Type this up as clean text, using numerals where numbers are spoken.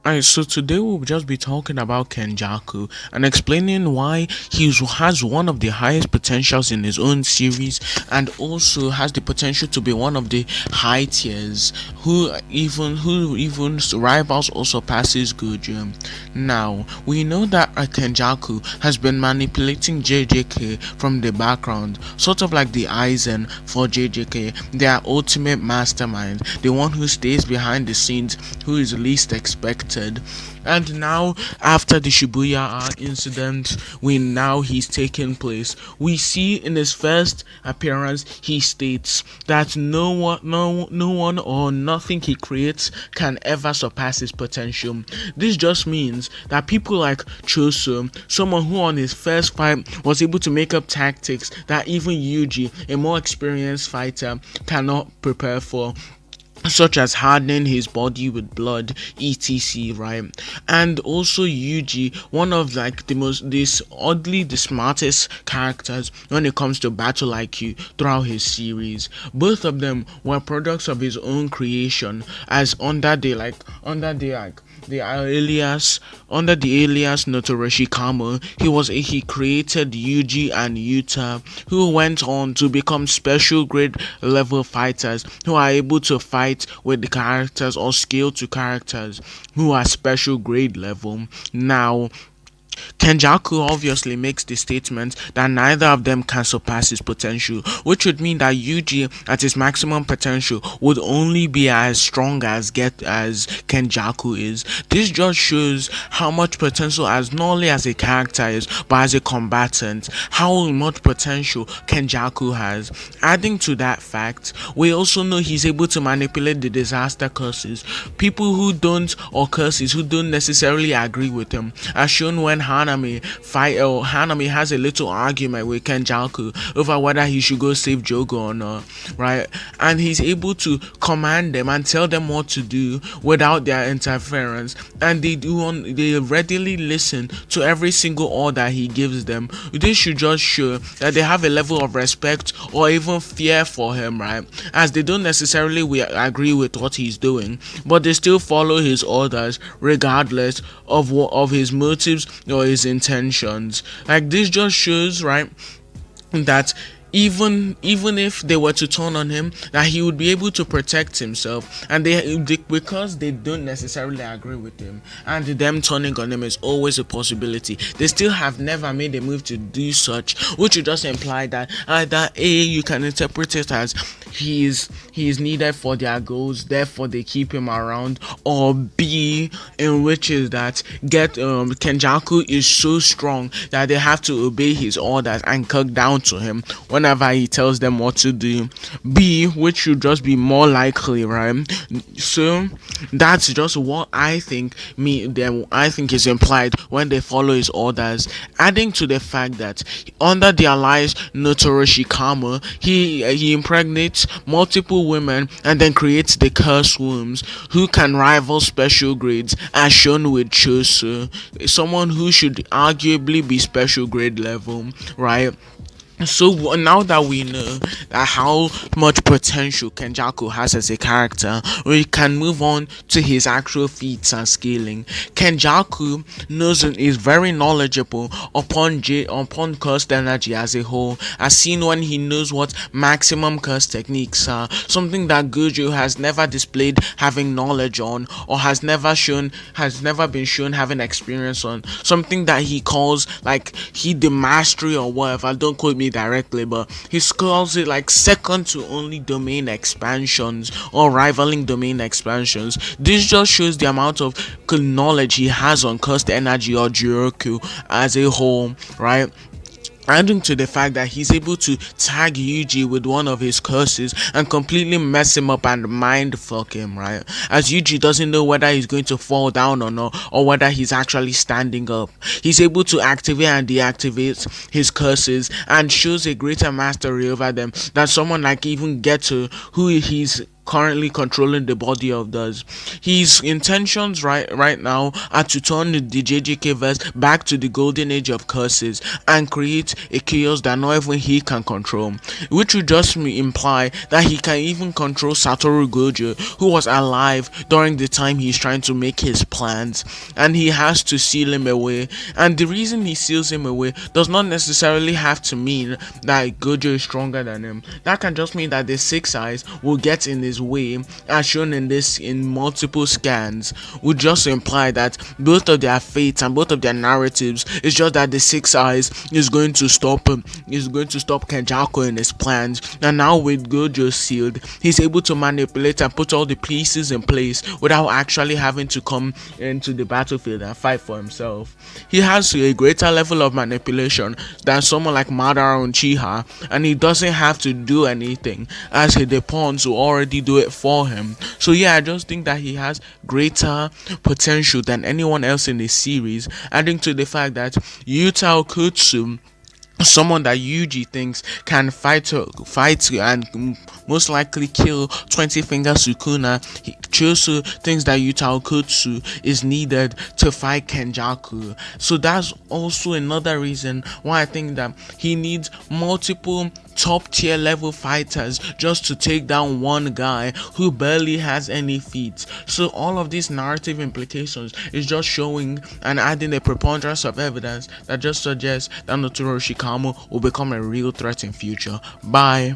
Alright, so today we'll just be talking about Kenjaku and explaining why has one of the highest potentials in his own series and also has the potential to be one of the high tiers who even rivals or surpasses Gojo. Now we know that Kenjaku has been manipulating JJK from the background, sort of like the Aizen for JJK, their ultimate mastermind, the one who stays behind the scenes, who is least expected. And now, after the Shibuya incident, he's taking place. We see in his first appearance, he states that no one or nothing he creates can ever surpass his potential. This just means that people like Choso, someone who on his first fight was able to make up tactics that even Yuji, a more experienced fighter, cannot prepare for, such as hardening his body with blood, etc, right? And also Yuji, one of like the smartest characters when it comes to battle IQ throughout his series. Both of them were products of his own creation, as under the alias notoroshi kamo, he created Yuji and Yuta, who went on to become special grade level fighters who are able to fight with the characters or scale to characters who are special grade level. Now, Kenjaku obviously makes the statement that neither of them can surpass his potential, which would mean that Yuji at his maximum potential would only be as strong as Kenjaku is. This just shows how much potential, as not only as a character is, but as a combatant, how much potential Kenjaku has. Adding to that fact, we also know he's able to manipulate the disaster curses. People who don't, or curses who don't necessarily agree with him, as shown when Hanami has a little argument with Kenjaku over whether he should go save Jogo or not, right? And he's able to command them and tell them what to do without their interference, and they readily listen to every single order he gives them. This should just show that they have a level of respect or even fear for him, right? As they don't necessarily agree with what he's doing, but they still follow his orders regardless of his motives or his intentions. Like, this just shows, right, that even if they were to turn on him, that he would be able to protect himself, and because they don't necessarily agree with him, and them turning on him is always a possibility. They still have never made a move to do such, which would just imply that either A, you can interpret it as he is needed for their goals, therefore they keep him around, or B, in which is that Kenjaku is so strong that they have to obey his orders and cook down to him whenever he tells them what to do. B, which should just be more likely, right? So that's just what I think is implied when they follow his orders. Adding to the fact that under the alliance Notoroshi Kamo, he impregnates multiple women and then creates the curse wombs, who can rival special grades, as shown with Chosu, someone who should arguably be special grade level, right? So now that we know that how much potential Kenjaku has as a character, we can move on to his actual feats and scaling. Kenjaku knows and is very knowledgeable upon cursed energy as a whole, as seen when he knows what maximum curse techniques are, something that Gojo has never displayed having knowledge on, or has never been shown having experience on, something that he calls like the mastery or whatever. Don't quote me directly, but he calls it like second to only domain expansions or rivaling domain expansions. This just shows the amount of knowledge he has on cursed energy or Jiroku as a whole, right? Adding to the fact that he's able to tag Yuji with one of his curses and completely mess him up and mind fuck him, right? As Yuji doesn't know whether he's going to fall down or not, or whether he's actually standing up. He's able to activate and deactivate his curses and shows a greater mastery over them than someone like even Geto, who he's currently controlling the body of does. His intentions right now are to turn the JJK verse back to the golden age of curses and create a chaos that not even he can control, which would just imply that he can even control Satoru Gojo, who was alive during the time he's trying to make his plans, and he has to seal him away. And the reason he seals him away does not necessarily have to mean that Gojo is stronger than him. That can just mean that the six eyes will get in his way, as shown in multiple scans, would just imply that both of their fates and both of their narratives is just that the six eyes is going to stop him, is going to stop Kenjaku in his plans. And now with Gojo sealed, he's able to manipulate and put all the pieces in place without actually having to come into the battlefield and fight for himself. He has a greater level of manipulation than someone like Madara Uchiha, and he doesn't have to do anything, as the pawns will already do it for him. So yeah, I just think that he has greater potential than anyone else in the series, adding to the fact that Yuta Okutsu, someone that Yuji thinks can fight and most likely kill 20 Finger Sukuna, Chosu thinks that Yuta Okutsu is needed to fight Kenjaku. So that's also another reason why I think that he needs multiple top tier level fighters just to take down one guy who barely has any feats. So all of these narrative implications is just showing and adding a preponderance of evidence that just suggests that Notoroshi Kamo will become a real threat in future. Bye.